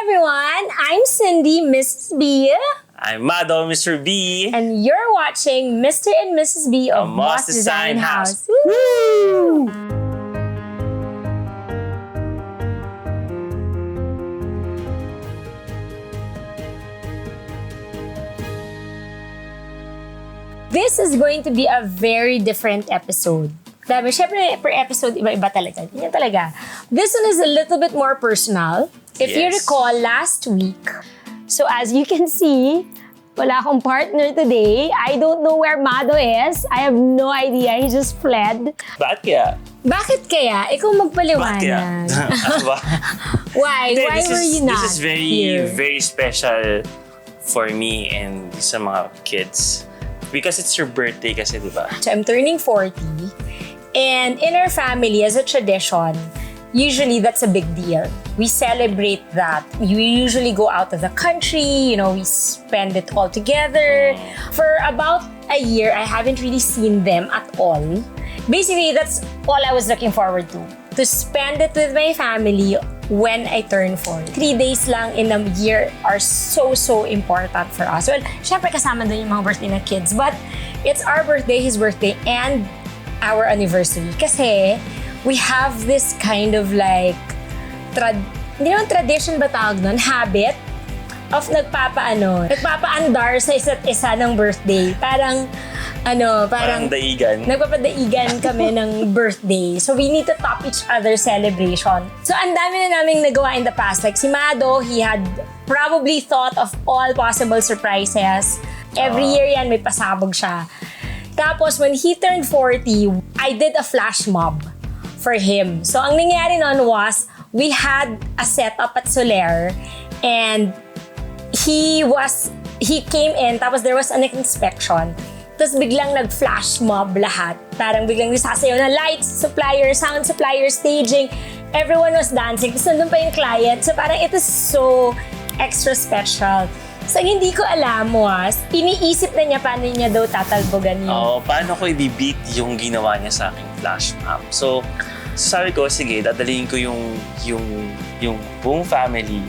everyone! I'm Cindy, Mrs. B. I'm Mado, Mr. B. And you're watching Mr. and Mrs. B of Moss Design House. Woo! This is going to be a very different episode. Dami, syempre, per episode, iba-iba talaga. Yan talaga. This one is a little bit more personal. If you recall, last week, so as you can see, wala akong partner today. I don't know where Mado is. I have no idea. He just fled. Bakit kaya? Bakit kaya? Ikaw magpaliwanag. Why? Why were you not This is very special for me and sa mga kids. Because it's your birthday kasi, di ba? So I'm turning 40. And in our family, as a tradition, usually that's a big deal. We celebrate that. We usually go out of the country, we spend it all together. For about a year, I haven't really seen them at all. Basically, that's all I was looking forward to spend it with my family when I turn 40. 3 days lang in a year are so important for us. Well, syempre kasama doon yung mga birthday ng kids, but it's our birthday, his birthday, and our anniversary. Kasi we have this kind of like, hindi naman tradition ba tawag nun? Habit of nagpapaandar sa isa't isa ng birthday. Parang daigan. Nagpapadaigan kami ng birthday. So we need to top each other's celebration. So ang dami na naming nagawa in the past. Like si Mado, he had probably thought of all possible surprises. Every year yan, may pasabog siya. Tapos when he turned 40, I did a flash mob for him. So ang nangyari nun was, we had a setup at Soler and he came in, tapos there was an inspection. Tapos biglang nag-flash mob lahat. Parang biglang sasayaw na lights, supplier, sound supplier, staging. Everyone was dancing. Tapos nandun pa yung client. So parang it is so extra special. So hindi ko alam was, iniisip na niya paano niya daw tatalbogan yun. Paano ko i-beat yung ginawa niya sa aking flash mob. So sabi ko, sige, dadalhin ko yung buong family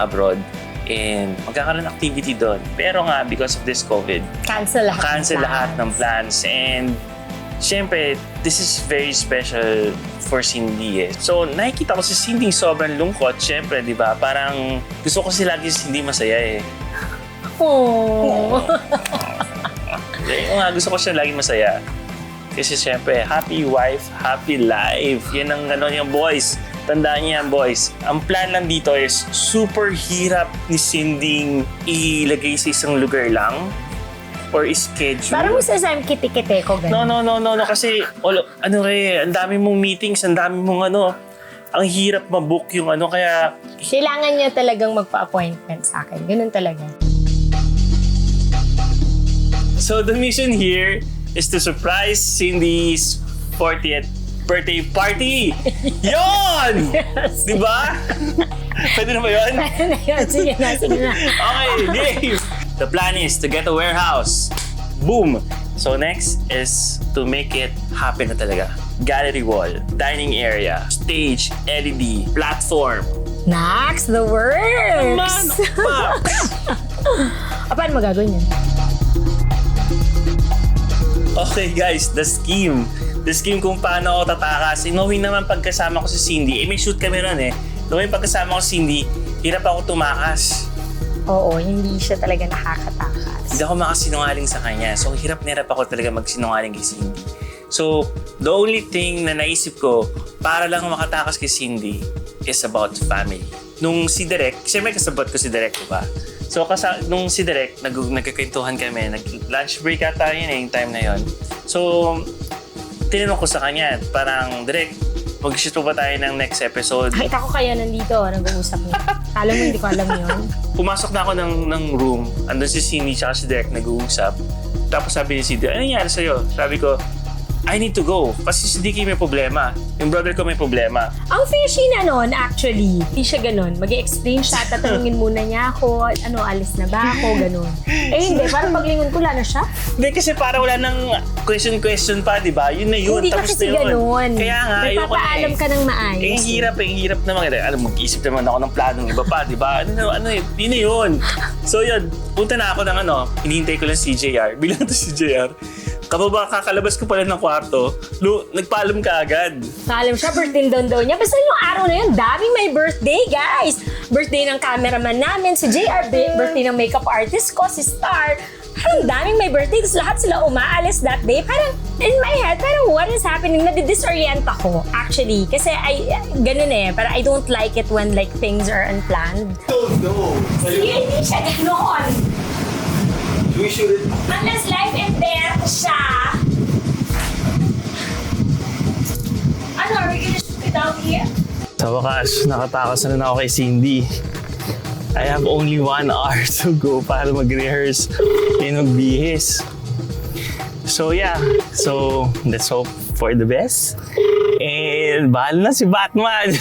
abroad. And magkakaroon ng activity doon. Pero nga, because of this COVID, cancel lahat ng plans. And syempre, this is very special for Cindy eh. So nakikita ko si Cindy sobrang lungkot. Syempre, di ba? Parang gusto ko lagi si Cindy masaya eh. Oh. Gusto ko siya lagi masaya. Kasi syempre, happy wife, happy life. Yan ang yung boys. Tandaan niyo yan, boys. Ang plan lang dito is super hirap ni Cindy ilagay sa isang lugar lang or schedule. Parang mo sasayang kiti-kiti ko ganun. No. Kasi, ang dami mong meetings, ang dami mong ang hirap mabook yung kaya... Kailangan niya talagang magpa-appointment sa akin. Ganun talaga. So, the mission here is to surprise Cindy's 40th birthday party! Yon! Yes. Diba? Pwede na ba yun? Sige na. Okay, game! The plan is to get a warehouse. Boom! So next is to make it happen na talaga. Gallery wall, dining area, stage, LED, platform. Nax, the works! Paano magagawin yan? Okay guys, the scheme kung paano ako tatakas. Knowing naman pagkasama ko si Cindy, may shoot kami ron eh. Knowing pagkasama ko si Cindy, hirap ako tumakas. Oo, hindi siya talaga nakakatakas. Hindi ako makasinungaling sa kanya. So hirap ako talaga magsinungaling kay Cindy. So the only thing na naisip ko para lang makatakas kay Cindy is about family. Nung si Direk, siyempre kasabot ko si Direk, diba? So nung si Direk, nagkakwentuhan kami, nag-lunch break ata yun yung time na yun. So tinanong ko sa kanya, parang, Direk, mag-shoot pa ba tayo ng next episode? Nakita ko kayo nandito, nag-uusap niyo. Alam mo, hindi ko alam yun. Pumasok na ako ng room, andun si Cindy tsaka si Direk nag-uusap. Tapos sabi ni Cindy, ano nangyari sa'yo? Sabi ko, I need to go. Kasi si Dicky may problema. Yung brother ko may problema. Ang fishy na nun, actually. Hindi siya ganun. Mag-i-explain siya, tatanungin muna niya ako, ano, alis na ba ako, ganun. Eh hindi, parang paglingon ko, na siya. Hindi, kasi para wala nang question pa, di ba? Yun na yun. Hindi ka Tapos kasi na yun. ganun. Kaya nga, ayoko na Nagpapaalam ka ng maayos. Eh, ang hirap naman. Alam, mag-iisip naman ako ng planong iba pa, di ba? Yun na yun. So yun, punta na ako ng hinihintay ko lang si JR. Bilang to si JR. Kapag kakalabas ko pala ng kwarto, nagpaalam ka agad. Paalam siya, birthday daw niya. Basta yung araw na yun, daming may birthday, guys. Birthday ng cameraman namin, si JR. Birthday ng makeup artist ko, si Star. Parang daming may birthday. Tapos lahat sila umaalis that day. Parang, in my head, parang what is happening? Nadidisorient ako, actually. Kasi, ganun eh. Parang I don't like it when like things are unplanned. No. Hindi siya ganoon. We shouldn't. Unless life and death siya. Ano, are we gonna shoot it out here? Sa wakas, nakatakas na ako kay Cindy. I have only 1 hour to go para mag-rehearse and magbihis. So yeah, so let's hope for the best. And bahala na si Batman!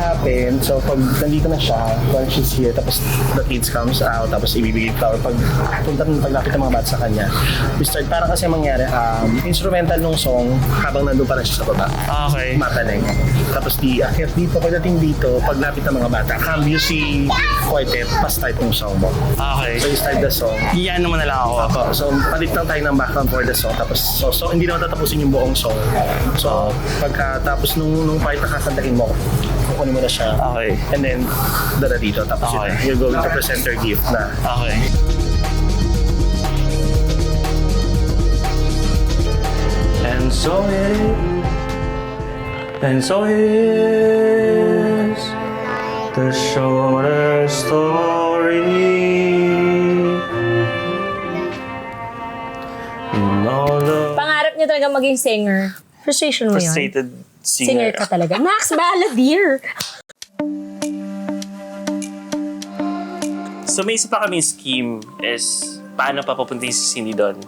Happen. So, pag nandito na siya, when she's here, tapos the kids comes out, tapos ibibigay flower. Paglapit ng mga bata sa kanya, we start, parang kasi mangyari, instrumental nung song, habang nandun pa rin siya sa baba. Okay. Mataling. Tapos akyat dito, pagdating dito, paglapit ng mga bata, cambio si quartet, pa-start yung song mo. Okay. So, you start the song. Iyan naman na lang ako. So, palit lang tayo ng background for the song. Tapos, so hindi naman tatapusin yung buong song. So, pagkatapos nung part na kakantahin mo, kukunin mo na siya. Okay. And then, dala dito. Tapos Okay. you're going to present your gift na. Okay. And so it is the shortest story in all the Pangarap niya talaga maging singer. Frustration mo yun? frustrated Singer singer. ka talaga. Max Balladeer! So may isa pa kaming scheme is paano papapunting si Cindy doon.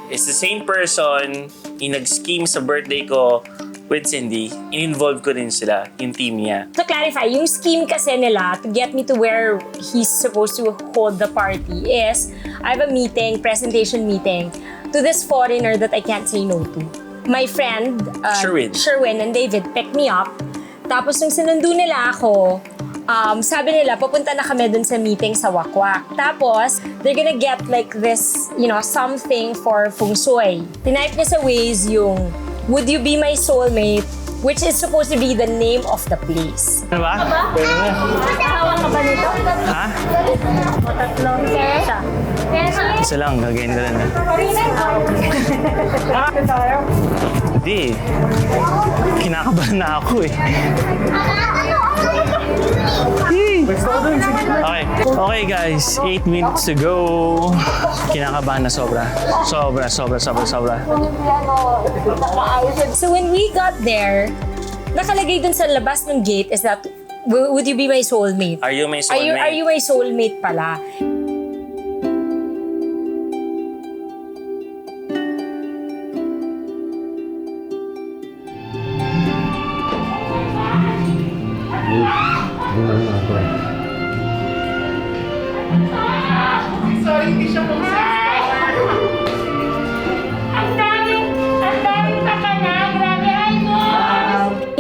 It's the same person yung nag-scheme sa birthday ko with Cindy. In-involve ko din sila, yung team niya. To clarify, yung scheme kasi nila to get me to where he's supposed to hold the party is, I have a meeting, presentation meeting, to this foreigner that I can't say no to. My friend, Sherwin and David picked me up. Tapos nung sinundo nila ako, sabi nila, pupunta na kami dun sa meeting sa Wakwak. Tapos, they're gonna get like this, something for feng shui. Tinype niya sa Waze yung, would you be my soulmate? Which is supposed to be the name of the place. Ano ba? Nakahawak ka ba nito? Ha? Tatlo. Isa. Isa lang, gagawin ko lang. Hindi. Kinakabahan na ako eh. Okay guys, 8 minutes to go. Kinakabahan na sobra. Sobra. So when we got there, nakalagay dun sa labas ng gate is that, would you be my soulmate? Are you my soulmate? Are you my soulmate pala? Sorry, hindi siya po. Ang daming pakana. Grabe, ay mo.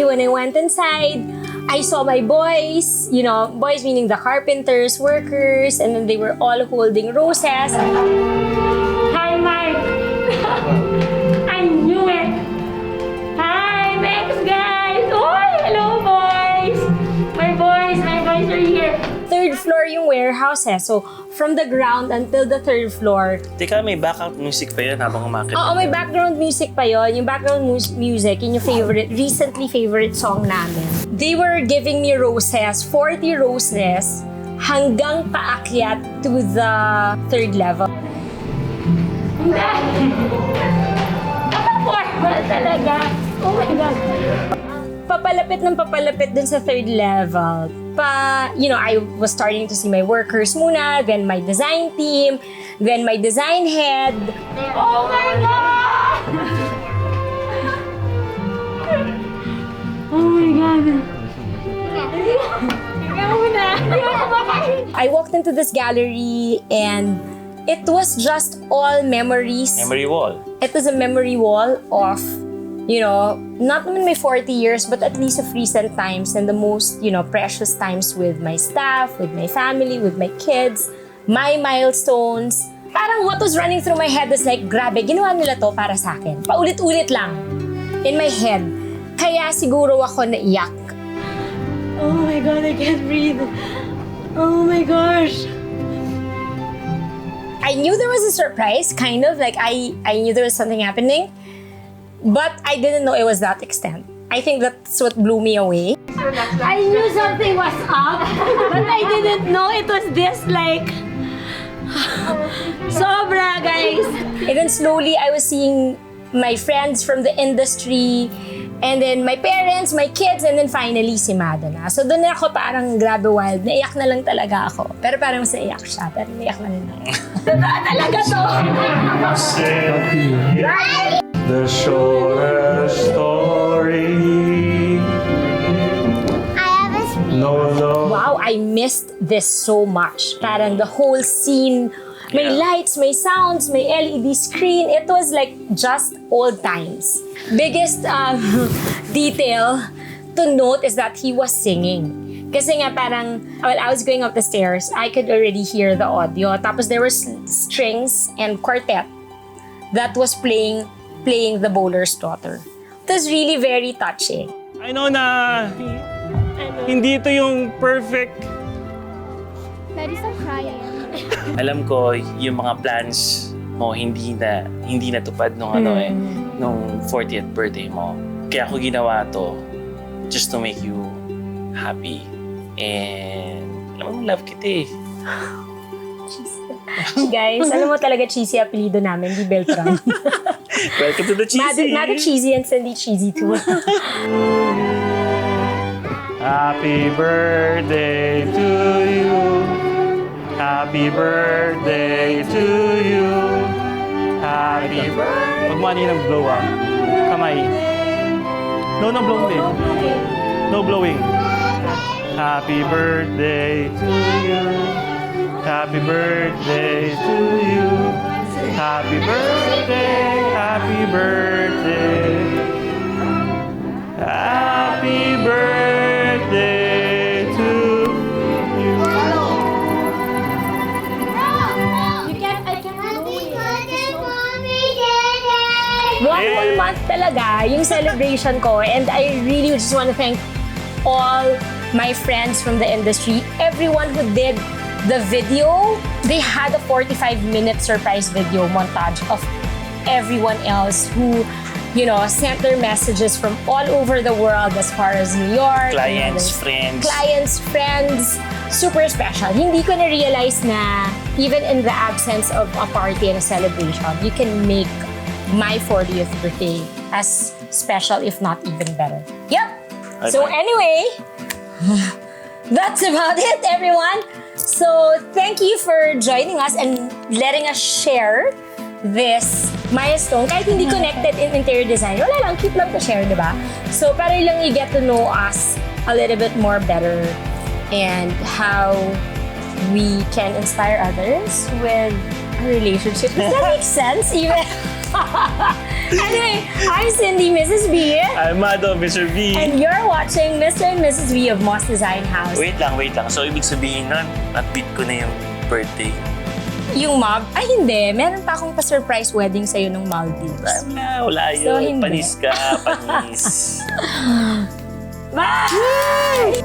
When I went inside, I saw my boys, boys meaning the carpenters, workers, and then they were all holding roses. Hi, Mark. I knew it. Hi, thanks, guys. Oh, hello, boys. My boys are here. Third floor yung warehouse eh. So, from the ground until the third floor. Teka, may background music pa yun habang umakit. Oo, may background music pa yon. Yung background music, yun yung recently favorite song namin. They were giving me roses, 40 roses, hanggang paakyat to the third level. Formal talaga. Oh my God. Papalapit dun sa third level. I was starting to see my workers muna, then my design team, then my design head. Oh my God! Oh my God. I walked into this gallery and it was just all memories. Memory wall. It was a memory wall of, not naman my 40 years, but at least of recent times and the most, precious times with my staff, with my family, with my kids, my milestones. Parang what was running through my head is like, grabe, ginawa nila to para sa akin. Paulit-ulit lang in my head. Kaya siguro ako naiyak. Oh my God, I can't breathe. Oh my gosh. I knew there was a surprise, kind of. Like, I knew there was something happening. But I didn't know it was that extent. I think that's what blew me away. I knew something was up, but I didn't know it was this, like... Sobra, guys. And then slowly, I was seeing my friends from the industry, and then my parents, my kids, and then finally si Mado na. So doon na ako parang grabe wild. Naiyak na lang talaga ako. Pero parang mas naiyak siya. Pero naiyak na rin ako. Talaga to! The shorter story. No love. Wow, I missed this so much. Parang the whole scene, may lights, may sounds, may LED screen. It was like just old times. Biggest detail to note is that he was singing. Kasi nga parang, I was going up the stairs, I could already hear the audio. Tapos there were strings and quartet that was playing the Bowler's Daughter. It was really very touching. I know na hindi ito yung perfect. Daddy, stop crying. Alam ko yung mga plans mo hindi natupad nung nung 40th birthday mo. Kaya ako ginawa to just to make you happy. And alam mo, love kita eh. Guys, alam mo talaga cheesy apelido namin, di Beltran. Welcome to the cheesy. Mado cheesy and Cindy cheesy too. Happy birthday to you. Happy birthday to you. Happy birthday. Huwag mo ng blow kamay. No blowing. No blowing. Happy birthday to you. Happy birthday to you. Happy birthday. Happy birthday. Happy birthday to you. One whole month talaga yung celebration ko, and I really just want to thank all my friends from the industry, everyone who did the video. They had a 45-minute surprise video montage of everyone else who, sent their messages from all over the world as far as New York. Clients, friends. Super special. Hindi ko na-realize na even in the absence of a party and a celebration, you can make my 40th birthday as special, if not even better. Yep. So anyway, that's about it, everyone. So thank you for joining us and letting us share this milestone. Kahit hindi connected in interior design, wala lang, cute lang to share, di ba? So para lang you get to know us a little bit more better and how we can inspire others with a relationship. Does that make sense? Even Anyway, I'm Cindy, Mrs. B. I'm Mado, Mr. B. And you're watching Mr. and Mrs. V of Moss Design House. Wait lang. So, ibig sabihin nun, at-beat ko na yung birthday. Yung mob? Ay, hindi. Meron pa akong pa-surprise wedding sa'yo ng Maldives. Wala yun. So, hindi. Panis ka, panis. Bye!